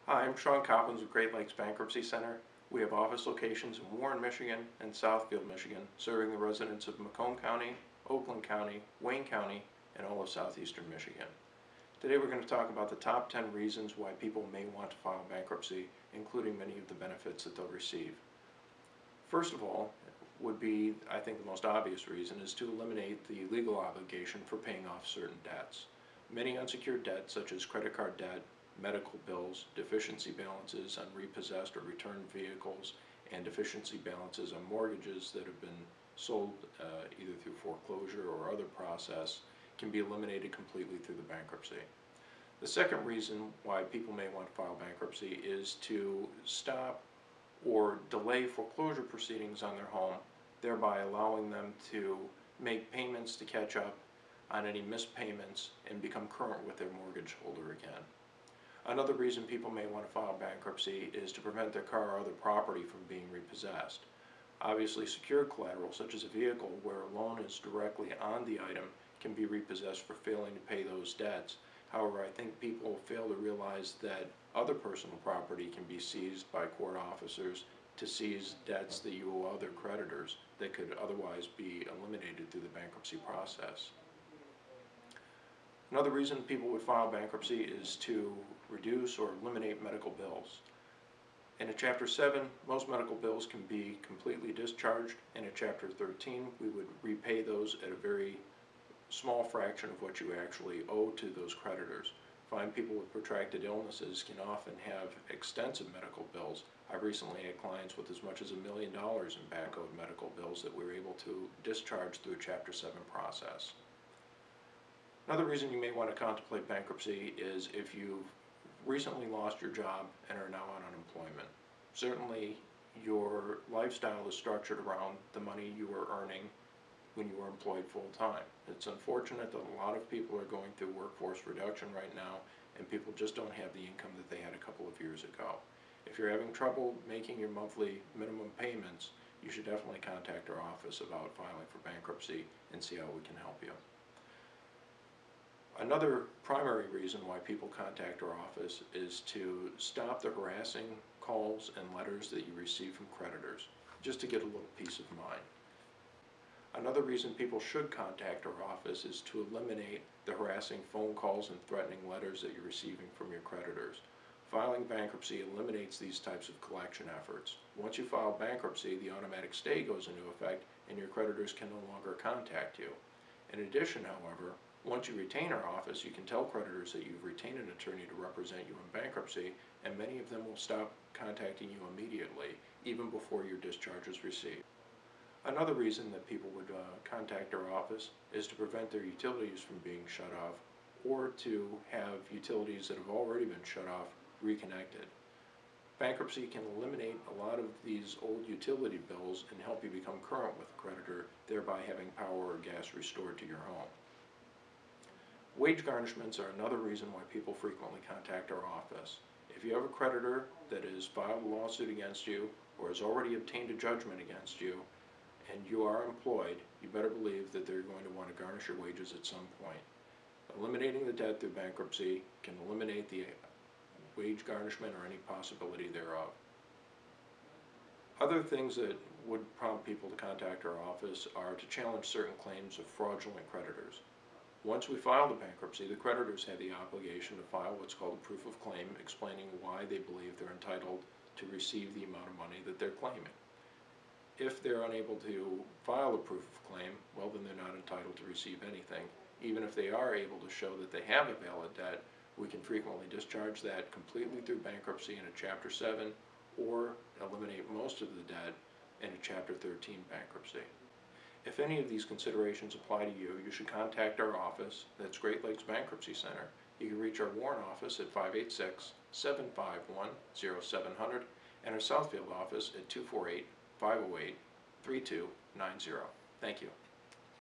Hi, I'm Sean Coppins with Great Lakes Bankruptcy Center. We have office locations in Warren, Michigan and Southfield, Michigan, serving the residents of Macomb County, Oakland County, Wayne County, and all of southeastern Michigan. Today we're going to talk about the top 10 reasons why people may want to file bankruptcy, including many of the benefits that they'll receive. First of all, would be, I think the most obvious reason, is to eliminate the legal obligation for paying off certain debts. Many unsecured debts, such as credit card debt, medical bills, deficiency balances on repossessed or returned vehicles, and deficiency balances on mortgages that have been sold either through foreclosure or other process, can be eliminated completely through the bankruptcy. The second reason why people may want to file bankruptcy is to stop or delay foreclosure proceedings on their home, thereby allowing them to make payments to catch up on any missed payments and become current with their mortgage holder again. Another reason people may want to file bankruptcy is to prevent their car or other property from being repossessed. Obviously, secured collateral, such as a vehicle where a loan is directly on the item, can be repossessed for failing to pay those debts. However, I think people fail to realize that other personal property can be seized by court officers to seize debts that you owe other creditors that could otherwise be eliminated through the bankruptcy process. Another reason people would file bankruptcy is to reduce or eliminate medical bills. In a Chapter 7, most medical bills can be completely discharged. In a Chapter 13, we would repay those at a very small fraction of what you actually owe to those creditors. Fine people with protracted illnesses can often have extensive medical bills. I've recently had clients with as much as $1 million in back owed medical bills that we were able to discharge through a Chapter 7 process. Another reason you may want to contemplate bankruptcy is if you've recently lost your job and are now on unemployment. Certainly your lifestyle is structured around the money you were earning when you were employed full-time. It's unfortunate that a lot of people are going through workforce reduction right now and people just don't have the income that they had a couple of years ago. If you're having trouble making your monthly minimum payments, you should definitely contact our office about filing for bankruptcy and see how we can help you. Another primary reason why people contact our office is to stop the harassing calls and letters that you receive from creditors, just to get a little peace of mind. Another reason people should contact our office is to eliminate the harassing phone calls and threatening letters that you're receiving from your creditors. Filing bankruptcy eliminates these types of collection efforts. Once you file bankruptcy, the automatic stay goes into effect and your creditors can no longer contact you. In addition, however, once you retain our office, you can tell creditors that you've retained an attorney to represent you in bankruptcy, and many of them will stop contacting you immediately, even before your discharge is received. Another reason that people would contact our office is to prevent their utilities from being shut off, or to have utilities that have already been shut off reconnected. Bankruptcy can eliminate a lot of these old utility bills and help you become current with the creditor, thereby having power or gas restored to your home. Wage garnishments are another reason why people frequently contact our office. If you have a creditor that has filed a lawsuit against you or has already obtained a judgment against you and you are employed, you better believe that they're going to want to garnish your wages at some point. Eliminating the debt through bankruptcy can eliminate the wage garnishment or any possibility thereof. Other things that would prompt people to contact our office are to challenge certain claims of fraudulent creditors. Once we file the bankruptcy, the creditors have the obligation to file what's called a proof of claim, explaining why they believe they're entitled to receive the amount of money that they're claiming. If they're unable to file a proof of claim, well, then they're not entitled to receive anything. Even if they are able to show that they have a valid debt, we can frequently discharge that completely through bankruptcy in a Chapter 7 or eliminate most of the debt in a Chapter 13 bankruptcy. If any of these considerations apply to you, you should contact our office. That's Great Lakes Bankruptcy Center. You can reach our Warren office at 586-751-0700 and our Southfield office at 248-508-3290. Thank you.